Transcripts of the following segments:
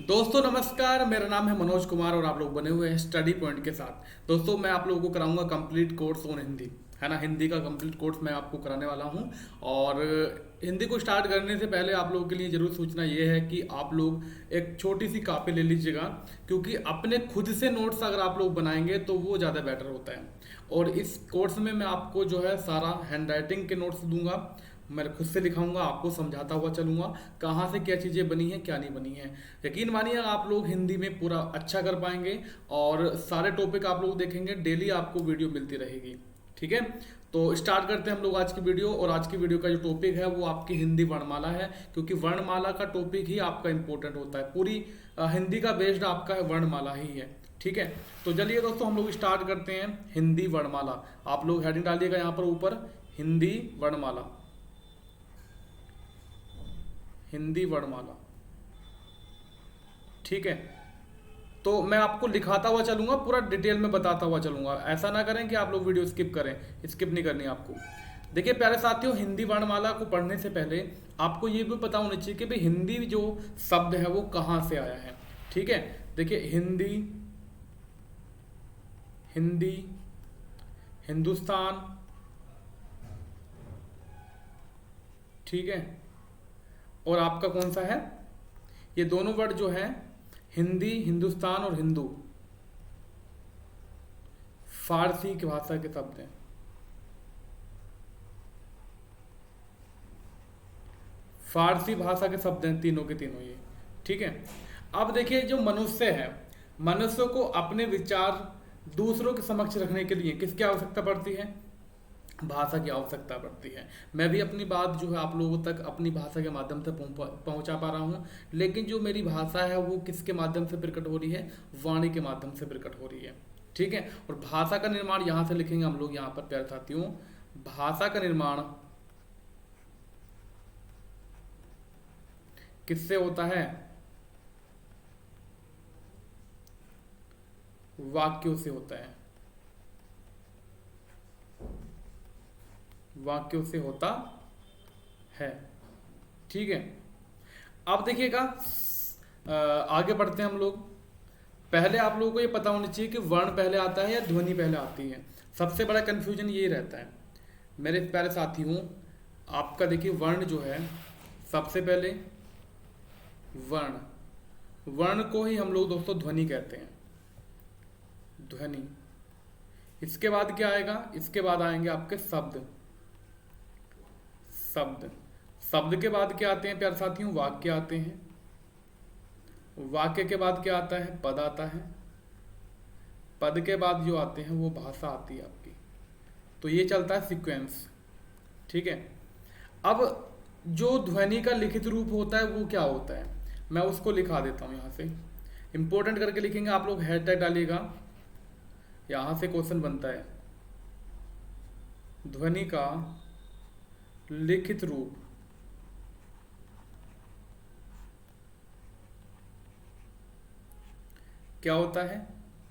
दोस्तों नमस्कार, मेरा नाम है मनोज कुमार और आप लोग बने हुए हैं स्टडी पॉइंट के साथ। दोस्तों मैं आप लोगों को कराऊंगा कंप्लीट कोर्स ऑन हिंदी, है ना। हिंदी का कंप्लीट कोर्स मैं आपको कराने वाला हूं। और हिंदी को स्टार्ट करने से पहले आप लोगों के लिए जरूर सूचना ये है कि आप लोग एक छोटी सी कॉपी ले लीजिएगा, क्योंकि अपने खुद से नोट्स अगर आप लोग बनाएंगे तो वो ज़्यादा बेटर होता है। और इस कोर्स में मैं आपको जो है सारा हैंड राइटिंग के नोट्स दूंगा, मैं खुद से लिखाऊंगा, आपको समझाता हुआ चलूंगा कहाँ से क्या चीज़ें बनी हैं क्या नहीं बनी हैं। यकीन मानिए आप लोग हिंदी में पूरा अच्छा कर पाएंगे और सारे टॉपिक आप लोग देखेंगे, डेली आपको वीडियो मिलती रहेगी। ठीक है, तो स्टार्ट करते हैं हम लोग आज की वीडियो। और आज की वीडियो का जो टॉपिक है वो आपकी हिंदी वर्णमाला है, क्योंकि वर्णमाला का टॉपिक ही आपका इंपॉर्टेंट होता है। पूरी हिंदी का बेस्ड आपका वर्णमाला ही है। ठीक है, तो चलिए दोस्तों हम लोग स्टार्ट करते हैं हिंदी वर्णमाला। आप लोग हेडिंग डालिएगा यहाँ पर ऊपर, हिंदी वर्णमाला, हिंदी वर्णमाला। ठीक है, तो मैं आपको लिखाता हुआ चलूंगा, पूरा डिटेल में बताता हुआ चलूंगा। ऐसा ना करें कि आप लोग वीडियो स्किप करें, स्किप नहीं करनी आपको। देखिए प्यारे साथियों, हिंदी वर्णमाला को पढ़ने से पहले आपको ये भी पता होना चाहिए कि भाई हिंदी जो शब्द है वो कहाँ से आया है। ठीक है, देखिए हिंदी, हिंदी, हिंदुस्तान, ठीक है, और आपका कौन सा है, ये दोनों वर्ड जो है हिंदी, हिंदुस्तान और हिंदू, फारसी की भाषा के शब्द हैं। फारसी भाषा के शब्द हैं तीनों के तीनों ये। ठीक है, अब देखिए जो मनुष्य है, मनुष्य को अपने विचार दूसरों के समक्ष रखने के लिए किसकी आवश्यकता पड़ती है? भाषा की आवश्यकता पड़ती है। मैं भी अपनी बात जो है आप लोगों तक अपनी भाषा के माध्यम से पहुंचा पा रहा हूं, लेकिन जो मेरी भाषा है वो किसके माध्यम से प्रकट हो रही है? वाणी के माध्यम से प्रकट हो रही है। ठीक है, और भाषा का निर्माण यहां से लिखेंगे हम लोग, यहां पर प्यारे साथियों, भाषा का निर्माण किससे होता है? वाक्यों से होता है, वाक्यों से होता है। ठीक है, अब देखिएगा आगे बढ़ते हैं हम लोग। पहले आप लोगों को ये पता होना चाहिए कि वर्ण पहले आता है या ध्वनि पहले आती है। सबसे बड़ा कंफ्यूजन यही रहता है मेरे प्यारे साथी हूँ। आपका देखिए वर्ण जो है, सबसे पहले वर्ण, वर्ण को ही हम लोग दोस्तों ध्वनि कहते हैं, ध्वनि। इसके बाद क्या आएगा? इसके बाद आएंगे आपके शब्द, शब्द। शब्द के बाद क्या आते हैं प्यारे साथियों? वाक्य आते हैं। वाक्य के बाद क्या आता है? पद आता है। पद के बाद जो आते हैं वो भाषा आती है आपकी। तो ये चलता है सीक्वेंस। ठीक है, अब जो ध्वनि का लिखित रूप होता है वो क्या होता है, मैं उसको लिखा देता हूँ यहाँ से। इंपॉर्टेंट करके लिखेंगे आप लोग, हैशटैग डालिएगा। यहाँ से क्वेश्चन बनता है, ध्वनि का लिखित रूप क्या होता है?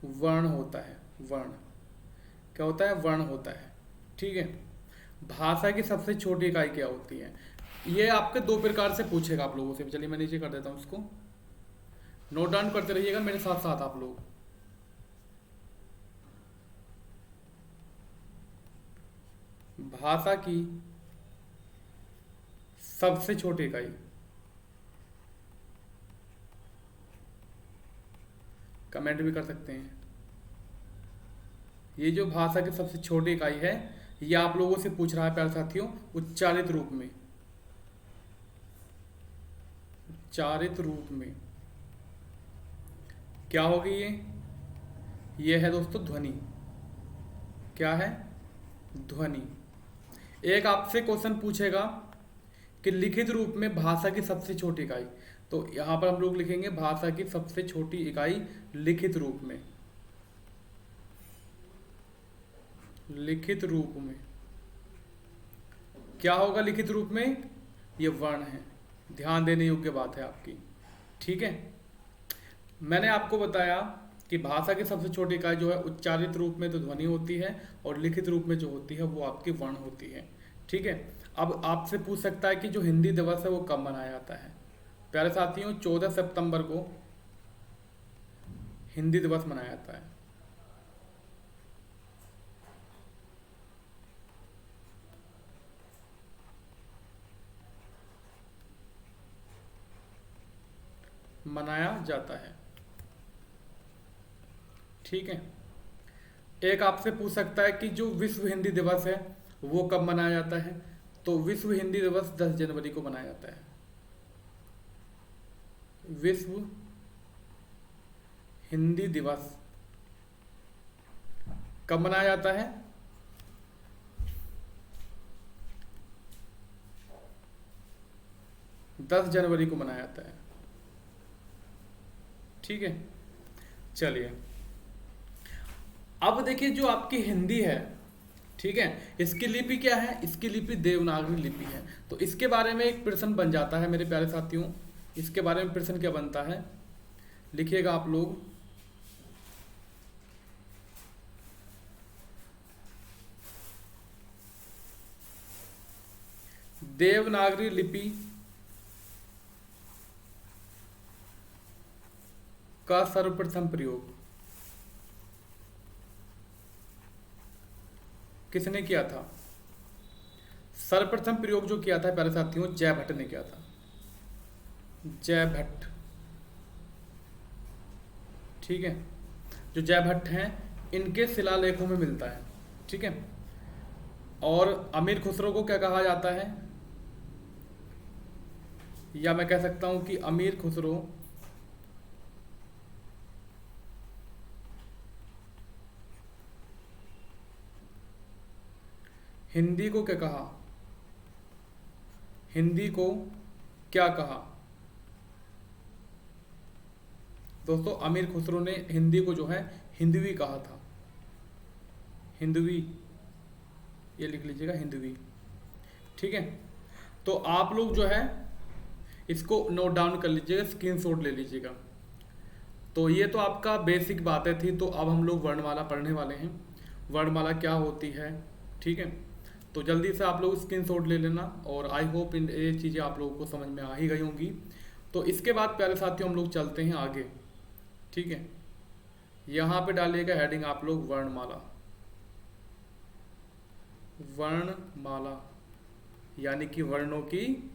वर्ण होता है। वर्ण क्या होता है? वर्ण होता है। ठीक है, भाषा की सबसे छोटी इकाई क्या होती है? ये आपके दो प्रकार से पूछेगा आप लोगों से। चलिए मैं नीचे कर देता हूँ इसको, नोट डाउन करते रहिएगा मेरे साथ साथ आप लोग। भाषा की सबसे छोटी इकाई, कमेंट भी कर सकते हैं। ये जो भाषा की सबसे छोटी इकाई है, ये आप लोगों से पूछ रहा है प्यारे साथियों, उच्चारित रूप में, उच्चारित रूप में क्या होगी ये है दोस्तों ध्वनि। क्या है? ध्वनि। एक आपसे क्वेश्चन पूछेगा कि लिखित रूप में भाषा की सबसे छोटी इकाई, तो यहां पर हम लोग लिखेंगे भाषा की सबसे छोटी इकाई लिखित रूप में, लिखित रूप में क्या होगा? लिखित रूप में ये वर्ण है। ध्यान देने योग्य बात है आपकी। ठीक है, मैंने आपको बताया कि भाषा की सबसे छोटी इकाई जो है उच्चारित रूप में तो ध्वनि होती है, और लिखित रूप में जो होती है वो आपकी वर्ण होती है। ठीक है, अब आपसे पूछ सकता है कि जो हिंदी दिवस है वो कब मनाया जाता है? प्यारे साथियों 14 सितंबर को हिंदी दिवस मनाया जाता है? मनाया जाता है। ठीक है। एक आपसे पूछ सकता है कि जो विश्व हिंदी दिवस है वो कब मनाया जाता है? तो विश्व हिंदी दिवस 10 जनवरी को मनाया जाता है। विश्व हिंदी दिवस कब मनाया जाता है? 10 जनवरी को मनाया जाता है। ठीक है। चलिए, अब देखिए जो आपकी हिंदी है, ठीक है, इसकी लिपि क्या है? इसकी लिपि देवनागरी लिपि है। तो इसके बारे में एक प्रश्न बन जाता है मेरे प्यारे साथियों। इसके बारे में प्रश्न क्या बनता है, लिखिएगा आप लोग। देवनागरी लिपि का सर्वप्रथम प्रयोग किसने किया था? सर्वप्रथम प्रयोग जो किया था प्यारे साथियों, जयभट्ट ने किया था। जयभट्ट। ठीक है। जो जयभट्ट हैं इनके शिलालेखों में मिलता है। ठीक है। और अमीर खुसरो को क्या कहा जाता है? या मैं कह सकता हूं कि अमीर खुसरो हिंदी को क्या कहा? हिंदी को क्या कहा? दोस्तों अमीर खुसरो ने हिंदी को जो है हिंदवी कहा था। हिंदवी, ये लिख लीजिएगा, हिंदवी। ठीक है। तो आप लोग जो है इसको नोट डाउन कर लीजिएगा, स्क्रीनशॉट ले लीजिएगा। तो ये तो आपका बेसिक बातें थी। तो अब हम लोग वर्णमाला पढ़ने वाले हैं। वर्णमाला क्या होती है, ठीक है। तो जल्दी से आप लोग स्क्रीनशॉट ले लेना और आई होप ये चीज़ें आप लोगों को समझ में आ ही गई होंगी। तो इसके बाद प्यारे साथियों हम लोग चलते हैं आगे। ठीक है। यहाँ पे डालिएगा हेडिंग आप लोग वर्णमाला। वर्णमाला यानी कि वर्णों की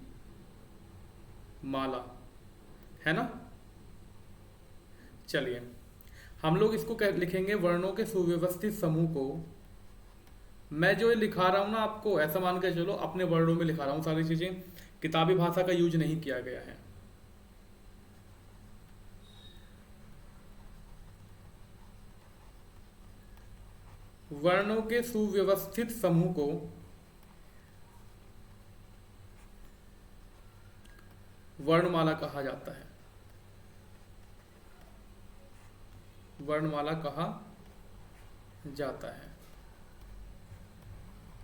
माला, है ना। चलिए हम लोग इसको लिखेंगे वर्णों के सुव्यवस्थित समूह को। मैं जो ये लिखा रहा हूं ना, आपको ऐसा मान के चलो अपने वर्णों में लिखा रहा हूं, सारी चीजें किताबी भाषा का यूज नहीं किया गया है। वर्णों के सुव्यवस्थित समूह को वर्णमाला कहा जाता है। वर्णमाला कहा जाता है।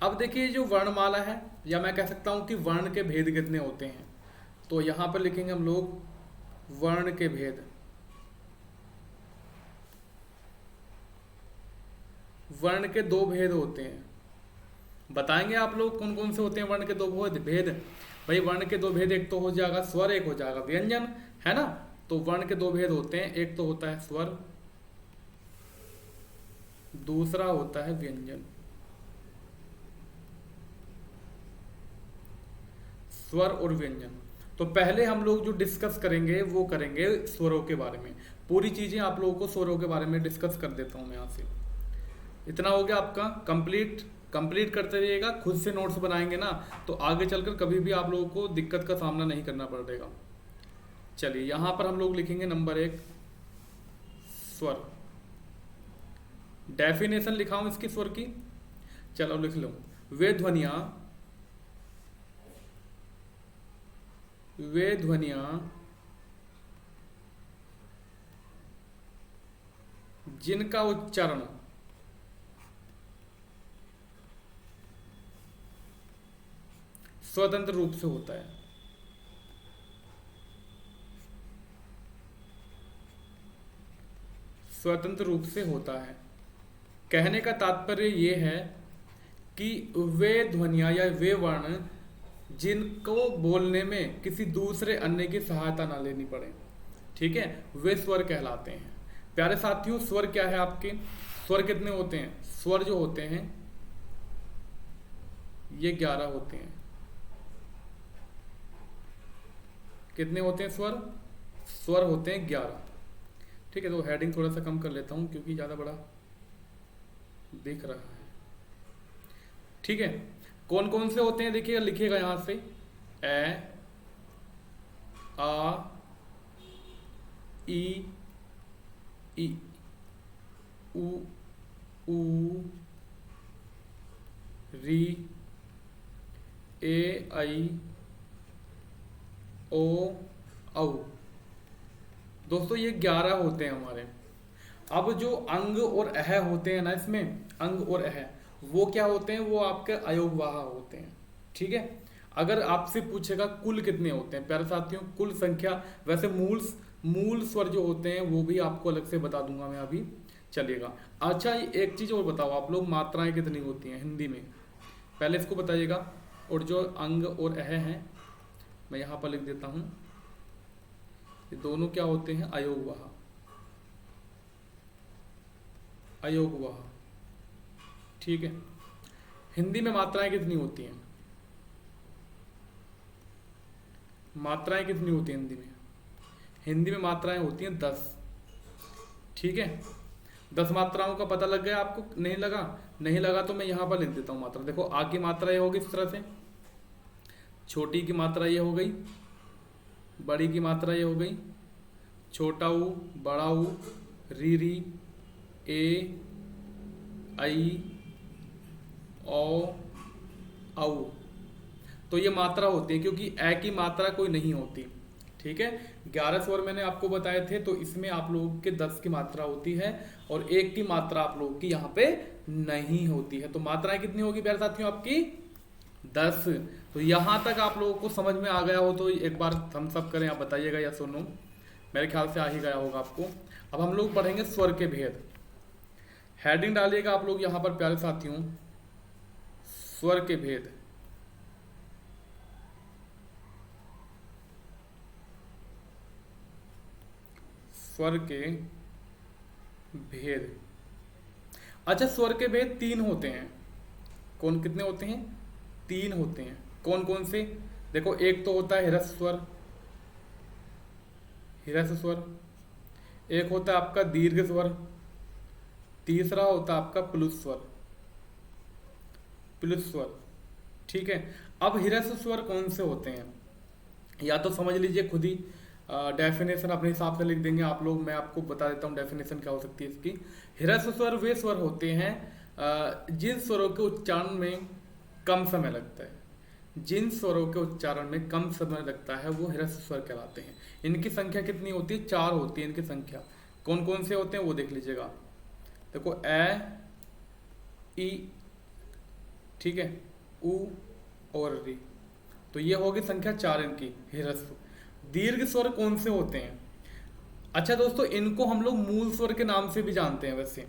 अब देखिए जो वर्णमाला है, या मैं कह सकता हूं कि वर्ण के भेद कितने होते हैं। तो यहां पर लिखेंगे हम लोग वर्ण के भेद। वर्ण के दो भेद होते हैं। बताएंगे आप लोग कौन कौन से होते हैं वर्ण के दो भेद? भाई वर्ण के दो भेद, एक तो हो जाएगा स्वर, एक हो जाएगा व्यंजन, है ना। तो वर्ण के दो भेद होते हैं, एक तो होता है स्वर, दूसरा होता है व्यंजन। स्वर और व्यंजन। तो पहले हम लोग जो डिस्कस करेंगे वो करेंगे स्वरों के बारे में। पूरी चीजें आप लोगों को स्वरों के बारे में डिस्कस कर देता हूं मैं यहाँ से। इतना हो गया आपका कंप्लीट करते रहिएगा। खुद से नोट्स बनाएंगे ना तो आगे चलकर कभी भी आप लोगों को दिक्कत का सामना नहीं करना पड़ेगा। चलिए यहां पर हम लोग लिखेंगे नंबर 1 स्वर। डेफिनेशन लिखा हूं इसकी स्वर की, चलो लिख लो। वे ध्वनियां जिनका उच्चारण स्वतंत्र रूप से होता है। स्वतंत्र रूप से होता है। कहने का तात्पर्य ये है कि वे ध्वनियां या वे वर्ण जिनको बोलने में किसी दूसरे अन्य की सहायता ना लेनी पड़े, ठीक है, वे स्वर कहलाते हैं। प्यारे साथियों, स्वर क्या है आपके? स्वर कितने होते हैं? स्वर जो होते हैं ये 11 होते हैं। कितने होते हैं स्वर? स्वर होते हैं 11। ठीक है, तो हेडिंग थोड़ा सा कम कर लेता हूं क्योंकि ज़्यादा बड़ा दिख रहा है। ठीक है, कौन कौन से होते हैं देखिएगा, लिखिएगा यहां से। ए, आ, ई, ई, उ, ऊ, री, ए, आई, ओ, औ। दोस्तों ये 11 होते हैं हमारे। अब जो अंग और अह होते हैं ना, इसमें अंग और अह वो क्या होते हैं? वो आपके अयोगवाह होते हैं। ठीक है, अगर आपसे पूछेगा कुल कितने होते हैं प्यारे साथियों, कुल संख्या, वैसे मूल स्वर जो होते हैं वो भी आपको अलग से बता दूंगा मैं अभी, चलिएगा। अच्छा, एक चीज और बताओ आप लोग, मात्राएं कितनी होती हैं हिंदी में? पहले इसको बताइएगा। और जो अंग और अह हैं मैं यहाँ पर लिख देता हूँ, ये दोनों क्या होते हैं? अयोगवाह। अयोगवाह। ठीक है, हिंदी में मात्राएं कितनी होती हैं? मात्राएं कितनी होती हैं हिंदी में? हिंदी में मात्राएं होती हैं 10। ठीक है, 10 मात्राओं का पता लग गया आपको? नहीं लगा? नहीं लगा तो मैं यहाँ पर लिख देता हूँ मात्रा। देखो, आ की मात्रा ये होगी इस तरह से, छोटी की मात्रा ये हो गई, बड़ी की मात्रा ये हो गई, छोटा ऊ, बड़ा ऊ, री, ए, आई, ओ, औ। तो ये मात्रा होती है, क्योंकि ए की मात्रा कोई नहीं होती। ठीक है, 11 स्वर मैंने आपको बताए थे, तो इसमें आप लोगों के 10 की मात्रा होती है और 1 की मात्रा आप लोगों की यहाँ पे नहीं होती है। तो मात्राएं कितनी होगी प्यारे साथियों आपकी? 10। तो यहाँ तक आप लोगों को समझ में आ गया हो तो एक बार थम्स अप करें, आप बताइएगा या सुनो। मेरे ख्याल से आ ही गया होगा आपको। अब हम लोग पढ़ेंगे स्वर के भेद। हेडिंग डालिएगा आप लोग यहाँ पर प्यारे साथियों, स्वर के भेद। स्वर के भेद। अच्छा, स्वर के भेद 3 होते हैं। कौन कितने होते हैं? 3 होते हैं। कौन कौन से? देखो, एक तो होता है हिरस्व स्वर, हिरस्व स्वर। एक होता है आपका दीर्घ स्वर। तीसरा होता है आपका प्लुत स्वर, प्लुत स्वर। ठीक है, अब हिरस्व स्वर कौन से होते हैं या तो समझ लीजिए खुद ही, डेफिनेशन अपने हिसाब से लिख देंगे आप लोग। मैं आपको बता देता हूँ डेफिनेशन क्या हो सकती है इसकी। हिरस्व स्वर वे स्वर होते हैं जिन स्वरों के उच्चारण में कम समय लगता है। जिन स्वरों के उच्चारण में कम समय लगता है वो हिरस्व स्वर कहलाते हैं। इनकी संख्या कितनी होती है? 4 होती है इनकी संख्या। कौन कौन से होते हैं वो देख लीजिएगा। देखो, ए, ई, ठीक है, उ और री। तो ये होगी संख्या 4 इनकी हिरस्व। दीर्घ स्वर कौन से होते हैं? अच्छा दोस्तों, इनको हम लोग मूल स्वर के नाम से भी जानते हैं। वैसे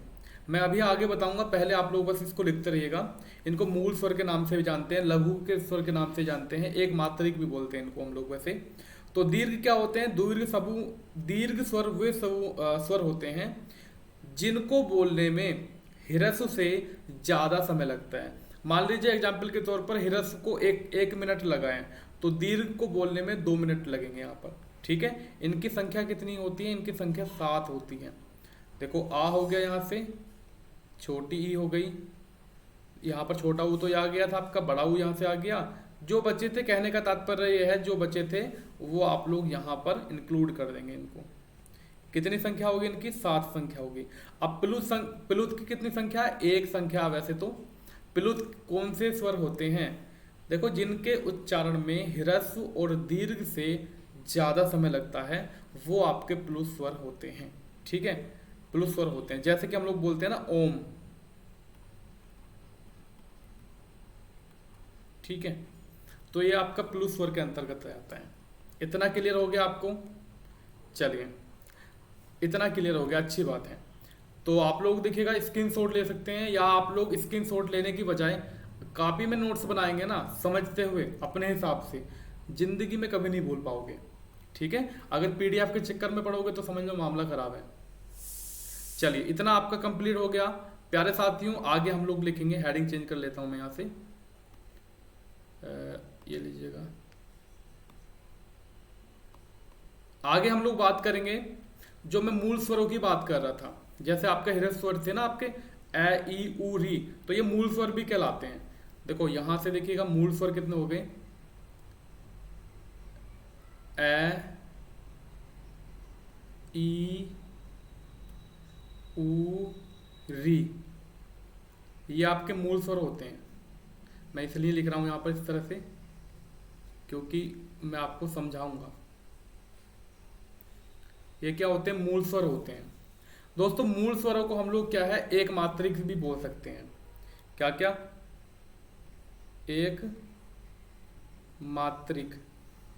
मैं अभी आगे बताऊंगा, पहले आप लोग बस इसको लिखते रहिएगा। इनको मूल स्वर के नाम से भी जानते हैं, लघु के स्वर के नाम से जानते हैं, एक मात्रिक भी बोलते हैं इनको हम लोग वैसे। तो दीर्घ क्या होते हैं? दीर्घ स्वर वे स्वर होते हैं जिनको बोलने में हिरस्व से ज्यादा समय लगता है। मान लीजिए एग्जाम्पल के तौर पर हिरस्व को एक मिनट लगाएं तो दीर्घ को बोलने में 2 मिनट लगेंगे यहाँ पर। ठीक है, इनकी संख्या कितनी होती है? इनकी संख्या 7 होती है। देखो, आ हो गया, यहाँ से छोटी ई हो गई, यहाँ पर छोटा ऊ तो आ गया था आपका, बड़ा ऊ यहाँ से आ गया। जो बचे थे, कहने का तात्पर्य यह है, जो बचे थे वो आप लोग यहाँ पर इंक्लूड कर देंगे इनको। कितनी संख्या होगी इनकी? 7 संख्या होगी। अब प्लुत की कितनी संख्या? 1 संख्या। वैसे तो प्लुत कौन से स्वर होते हैं? देखो, जिनके उच्चारण में हिरस्व और दीर्घ से ज्यादा समय लगता है वो आपके प्लुत स्वर होते हैं। ठीक है, प्लुत स्वर होते हैं। जैसे कि हम लोग बोलते हैं ना ओम। ठीक है, तो ये आपका प्लुत स्वर के अंतर्गत आता है। इतना क्लियर हो गया आपको? चलिए, इतना क्लियर हो गया, अच्छी बात है। तो आप लोग देखिएगा, स्क्रीनशॉट ले सकते हैं, या आप लोग स्क्रीनशॉट लेने की बजाय कॉपी में नोट्स बनाएंगे ना, समझते हुए अपने हिसाब से, जिंदगी में कभी नहीं भूल पाओगे। ठीक है, अगर पीडीएफ के चक्कर में पढ़ोगे तो समझ लो मामला खराब है। चलिए इतना आपका कंप्लीट हो गया प्यारे साथियों। आगे हम लोग लिखेंगे, हेडिंग चेंज कर लेता हूं मैं यहाँ से, ये लीजिएगा। आगे हम लोग बात करेंगे, जो मैं मूल स्वरों की बात कर रहा था, जैसे आपके हृदय स्वर थे ना आपके ए ई उ री, तो ये मूल स्वर भी कहलाते हैं। देखो यहां से देखिएगा मूल स्वर कितने हो गए, ए ई उ री, ये आपके मूल स्वर होते हैं। मैं इसलिए लिख रहा हूं यहां पर इस तरह से क्योंकि मैं आपको समझाऊंगा। ये क्या होते हैं, मूल स्वर होते हैं दोस्तों। मूल स्वरों को हम लोग क्या है, एक मात्रिक भी बोल सकते हैं। क्या क्या, एक मात्रिक,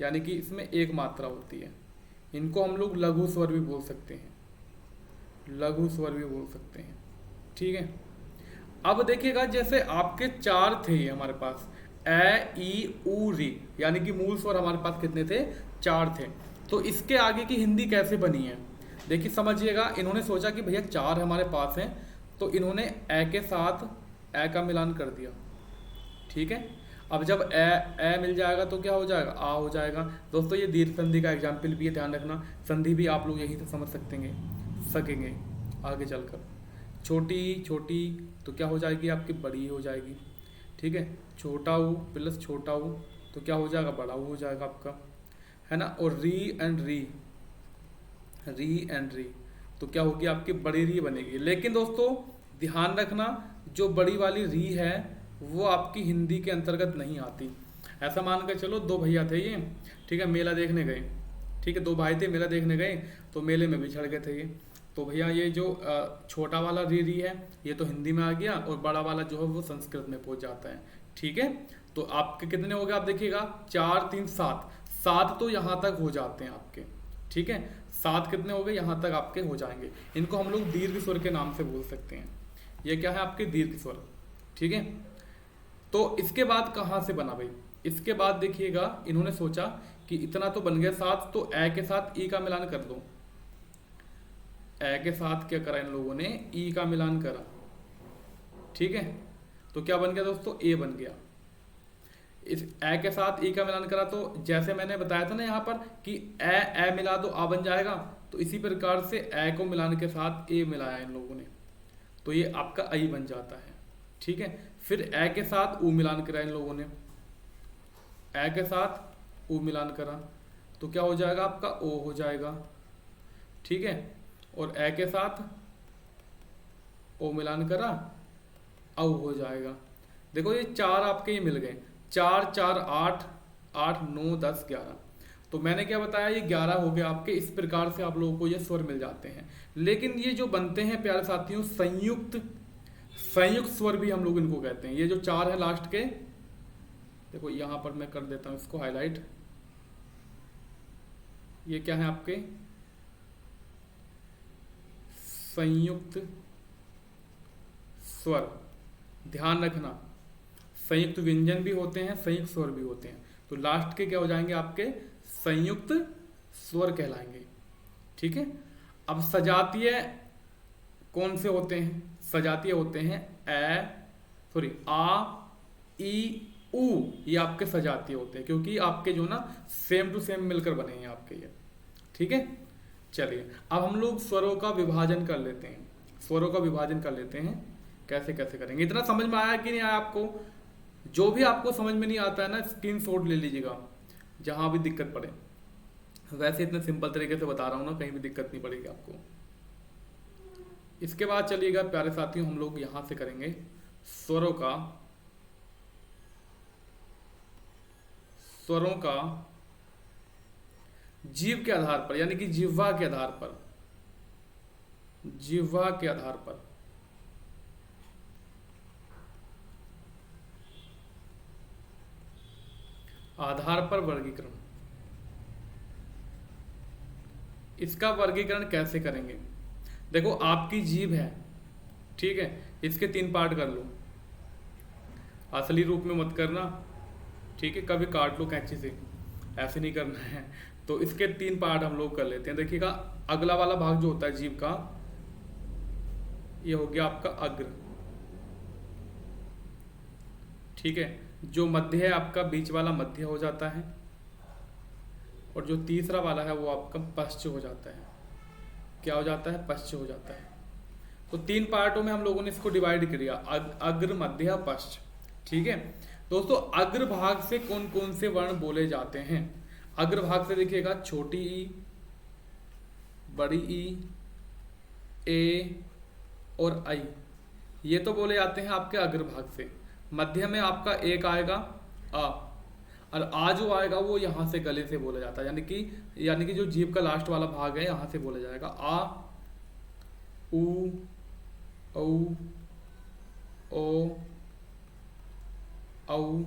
यानी कि इसमें एक मात्रा होती है। इनको हम लोग लघु स्वर भी बोल सकते हैं, लघु स्वर भी बोल सकते हैं। ठीक है, अब देखिएगा जैसे आपके चार थे ये हमारे पास, ए ई उ री, यानी कि मूल स्वर हमारे पास कितने थे, चार थे। तो इसके आगे की हिंदी कैसे बनी है, देखिए समझिएगा। इन्होंने सोचा कि भैया चार हमारे पास हैं, तो इन्होंने ए के साथ ए का मिलान कर दिया। ठीक है, अब जब ए मिल जाएगा तो क्या हो जाएगा, आ हो जाएगा। दोस्तों ये दीर्घ संधि का एग्जाम्पल भी है, ध्यान रखना। संधि भी आप लोग यहीं से समझ सकेंगे आगे चलकर। छोटी छोटी तो क्या हो जाएगी आपकी, बड़ी हो जाएगी। ठीक है, छोटा ऊ प्लस छोटा ऊ तो क्या हो जाएगा, बड़ा ऊ हो जाएगा आपका, है ना। और री एंड री तो क्या होगी आपकी, बड़ी री बनेगी। लेकिन दोस्तों ध्यान रखना, जो बड़ी वाली री है वो आपकी हिंदी के अंतर्गत नहीं आती। ऐसा मान कर चलो, दो भैया थे ये, ठीक है, मेला देखने गए। ठीक है, दो भाई थे, मेला देखने गए, तो मेले में बिछड़ गए थे ये। तो भैया ये जो छोटा वाला री है ये तो हिंदी में आ गया, और बड़ा वाला जो है वो संस्कृत में पहुंच जाता है। ठीक है, तो आपके कितने हो गए, आप देखिएगा 4 3 7, 7 तो यहाँ तक हो जाते हैं आपके। ठीक है, 7 कितने हो गए, यहाँ तक आपके हो जाएंगे। इनको हम लोग दीर्घ स्वर के नाम से बोल सकते हैं। ये क्या है आपके, दीर्घ स्वर। ठीक है, तो इसके बाद कहाँ से बना भाई, इसके बाद देखिएगा इन्होंने सोचा कि इतना तो बन गया 7, तो ए के साथ ई का मिलान कर दो। ए के साथ क्या करा इन लोगों ने, ई का मिलान करा। ठीक है, तो क्या बन गया दोस्तों, ए बन गया। इस ए के साथ ई का मिलान करा, तो जैसे मैंने बताया था ना यहाँ पर कि ए मिला दो आ बन जाएगा, तो इसी प्रकार से ए को मिलाने के साथ ए मिलाया इन लोगों ने, तो ये आपका आई बन जाता है। ठीक है, फिर ए के साथ ऊ मिलान करा इन लोगों ने, ए के साथ ऊ मिलान करा तो क्या हो जाएगा आपका, ओ हो जाएगा। ठीक है, और ए के साथ ओ मिलान करा, औ हो जाएगा। देखो ये चार आपके ये मिल गए, 4 4 8 8 9 10 11, तो मैंने क्या बताया, ये 11 हो गए आपके। इस प्रकार से आप लोगों को ये स्वर मिल जाते हैं। लेकिन ये जो बनते हैं प्यारे साथियों, संयुक्त स्वर भी हम लोग इनको कहते हैं। ये जो 4 है लास्ट के, देखो यहां पर मैं कर देता हूं इसको हाईलाइट, ये क्या है आपके, संयुक्त स्वर। ध्यान रखना, संयुक्त व्यंजन भी होते हैं, संयुक्त स्वर भी होते हैं, तो लास्ट के क्या हो जाएंगे आपके, संयुक्त स्वर कहलाएंगे। ठीक है, अब सजातीय कौन से होते हैं, सजातीय होते हैं आ ई उ, ये आपके सजातीय होते हैं, क्योंकि आपके जो ना सेम टू सेम मिलकर बने हैं आपके ये। ठीक है, चलिए अब हम लोग स्वरों का विभाजन कर लेते हैं, स्वरों का विभाजन कर लेते हैं। कैसे कैसे करेंगे, इतना समझ में आया कि नहीं आया आपको। जो भी आपको समझ में नहीं आता है ना, स्क्रीनशॉट ले लीजिएगा जहां भी दिक्कत पड़े। वैसे इतने सिंपल तरीके से बता रहा हूं ना, कहीं भी दिक्कत नहीं पड़ेगी आपको। इसके बाद चलिएगा प्यारे साथियों, हम लोग यहां से करेंगे स्वरों का जीव के आधार पर, यानी कि जिह्वा के आधार पर, जिह्वा के आधार पर वर्गीकरण। इसका वर्गीकरण कैसे करेंगे, देखो आपकी जीभ है, ठीक है, इसके 3 पार्ट कर लो, असली रूप में मत करना। ठीक है, कभी काट लो कैंची से, ऐसे नहीं करना है। तो इसके 3 पार्ट हम लोग कर लेते हैं। देखिएगा अगला वाला भाग जो होता है जीभ का, ये हो गया आपका अग्र। ठीक है, जो मध्य है आपका बीच वाला मध्य हो जाता है, और जो तीसरा वाला है वो आपका पश्च हो जाता है। क्या हो जाता है? पश्च हो जाता है। तो 3 पार्टों में हम लोगों ने इसको डिवाइड किया, अग्र, मध्य, पश्च। ठीक है दोस्तों, अग्र भाग से कौन कौन से वर्ण बोले जाते हैं? अग्र भाग से देखिएगा छोटी ई, बड़ी ई, ए और आई, ये तो बोले जाते हैं आपके अग्र भाग से। मध्य में आपका एक आएगा आ, और आ जो आएगा वो यहाँ से गले से बोला जाता है, यानी कि जो जीभ का लास्ट वाला भाग है यहाँ से बोला जाएगा। आ, उ, औ, ओ, औ।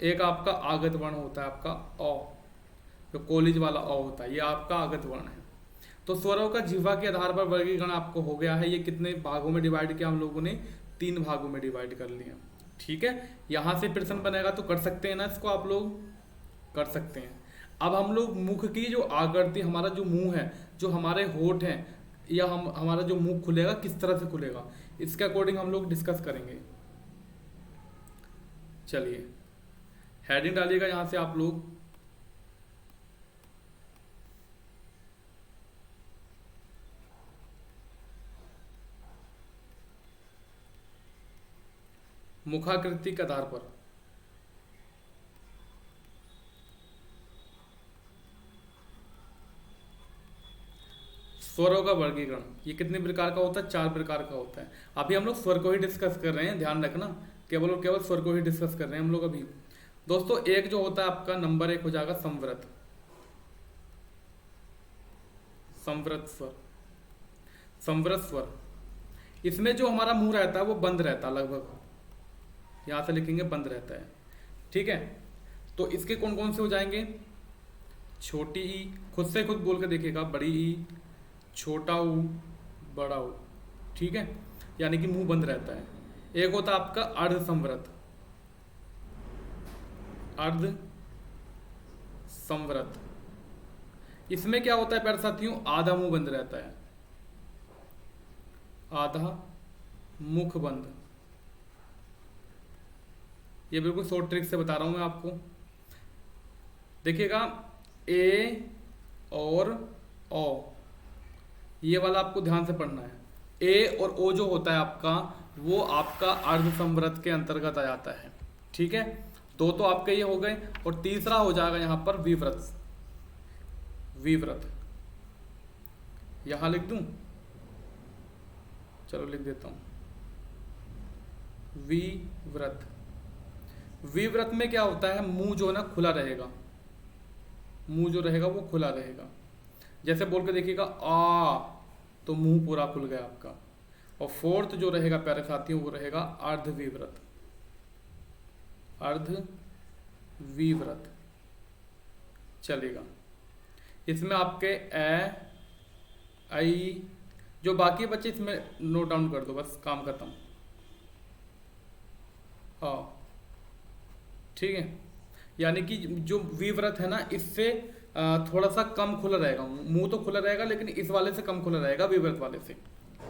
एक आपका आगत वर्ण होता है आपका औ, जो कॉलेज वाला औ होता है, ये आपका आगत वर्ण है। तो स्वरों का जिह्वा के आधार पर वर्गीकरण आपको हो गया है। ये कितने भागों में डिवाइड किया हम लोगों ने? 3 भागों में डिवाइड कर लिया। ठीक है, यहाँ से प्रश्न बनेगा तो कर सकते हैं ना, इसको आप लोग कर सकते हैं। अब हम लोग मुख की जो आकृति, हमारा जो मुंह है, जो हमारे होठ हैं, या हमारा जो मुंह खुलेगा किस तरह से खुलेगा, इसके अकॉर्डिंग हम लोग डिस्कस करेंगे। चलिए हेडिंग डालिएगा यहाँ से आप लोग। मुखाकृति के आधार पर स्वरों का वर्गीकरण, ये कितने प्रकार का होता है? 4 प्रकार का होता है। अभी हम लोग स्वर को ही डिस्कस कर रहे हैं, ध्यान रखना, केवल और केवल स्वर को ही डिस्कस कर रहे हैं हम लोग अभी। दोस्तों एक जो होता है आपका नंबर 1 हो जाएगा संवृत। संवृत स्वर, संवृत स्वर, इसमें जो हमारा मुंह रहता है वो बंद रहता है, लगभग यहां से लिखेंगे बंद रहता है। ठीक है, तो इसके कौन कौन से हो जाएंगे? छोटी ई, खुद से खुद बोल के देखिएगा, बड़ी ई, छोटा ऊ, बड़ा ऊ। ठीक है, यानी कि मुंह बंद रहता है। एक होता है आपका अर्ध संवृत, अर्ध संवृत, इसमें क्या होता है प्यारे साथियों? आधा मुंह बंद रहता है, आधा मुख बंद। ये बिल्कुल शॉर्ट ट्रिक से बता रहा हूं मैं आपको। देखिएगा ए और ओ, ये वाला आपको ध्यान से पढ़ना है। ए और ओ जो होता है आपका, वो आपका अर्ध संवृत के अंतर्गत आ जाता है। ठीक है, 2 तो आपके ये हो गए, और तीसरा हो जाएगा यहां पर विव्रत। विव्रत यहां लिख दूं, चलो लिख देता हूं, विव्रत। विव्रत में क्या होता है? मुंह जो है ना खुला रहेगा, मुंह जो रहेगा वो खुला रहेगा। जैसे बोल के देखिएगा आ, तो मुंह पूरा खुल गया आपका। और 4th जो रहेगा प्यारे साथियों वो रहेगा अर्ध विव्रत, अर्ध विव्रत चलेगा। इसमें आपके ए, आई, जो बाकी बच्चे इसमें नोट डाउन कर दो, बस काम खत्म। हाँ ठीक है, यानी कि जो विव्रत है ना, इससे थोड़ा सा कम खुला रहेगा, मुंह तो खुला रहेगा लेकिन इस वाले से कम खुला रहेगा, विव्रत वाले से।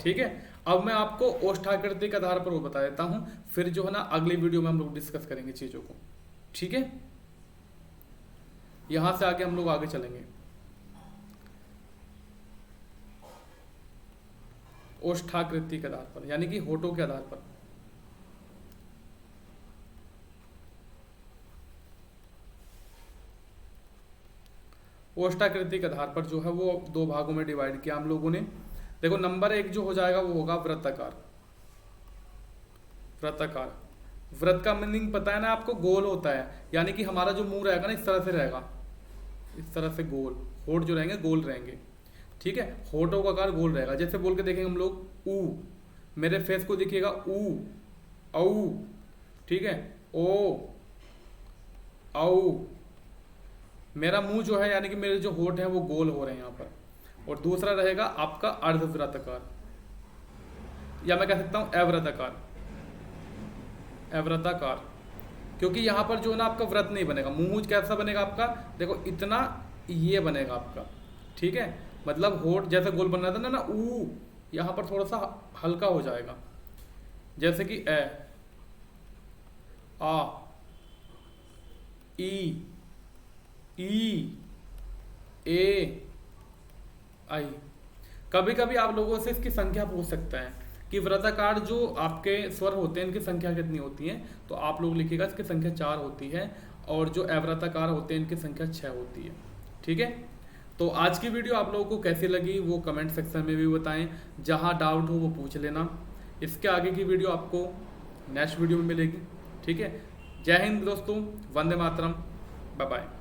ठीक है, अब मैं आपको ओष्ठाकृति के आधार पर वो बता देता हूं, फिर जो है ना अगली वीडियो में हम लोग डिस्कस करेंगे चीजों को। ठीक है, यहां से आगे हम लोग आगे चलेंगे। ओष्ठाकृति के आधार पर, यानी कि होठों के आधार पर। ओष्ठाकृति के आधार पर जो है वो 2 भागों में डिवाइड किया हम लोगों ने। देखो नंबर 1 जो हो जाएगा वो होगा वृत्ताकार। वृत्ताकार, व्रत का मीनिंग पता है ना आपको? गोल होता है, यानी कि हमारा जो मुंह रहेगा ना इस तरह से रहेगा, इस तरह से गोल, होठ जो रहेंगे गोल रहेंगे। ठीक है, होठों का आकार गोल रहेगा। जैसे बोल के देखेंगे हम लोग ऊ, मेरे फेस को देखिएगा ऊ, औ, ठीक है, ओ, औ। मेरा मुंह जो है यानी कि मेरे जो होठ हैं वो गोल हो रहे हैं यहाँ पर। और दूसरा रहेगा आपका अर्धवृत्ताकार, या मैं कह सकता हूं अवृत्ताकार। अवृत्ताकार, क्योंकि यहाँ पर जो है ना आपका व्रत नहीं बनेगा। मुंह कैसा बनेगा आपका? देखो इतना ये बनेगा आपका। ठीक है, मतलब होठ जैसे गोल बन रहा था ना ऊ, यहाँ पर थोड़ा सा हल्का हो जाएगा, जैसे कि ए, आ, ई, ई, ए, आई। कभी कभी आप लोगों से इसकी संख्या पूछ सकता है कि वृत्ताकार जो आपके स्वर होते हैं इनकी संख्या कितनी होती है, तो आप लोग लिखिएगा इसकी संख्या 4 होती है, और जो अवृत्ताकार होते हैं इनकी संख्या 6 होती है। ठीक है, तो आज की वीडियो आप लोगों को कैसी लगी वो कमेंट सेक्शन में भी बताएं, जहां डाउट हो वो पूछ लेना। इसके आगे की वीडियो आपको नेक्स्ट वीडियो में मिलेगी। ठीक है, जय हिंद दोस्तों, वंदे मातरम, बाय बाय।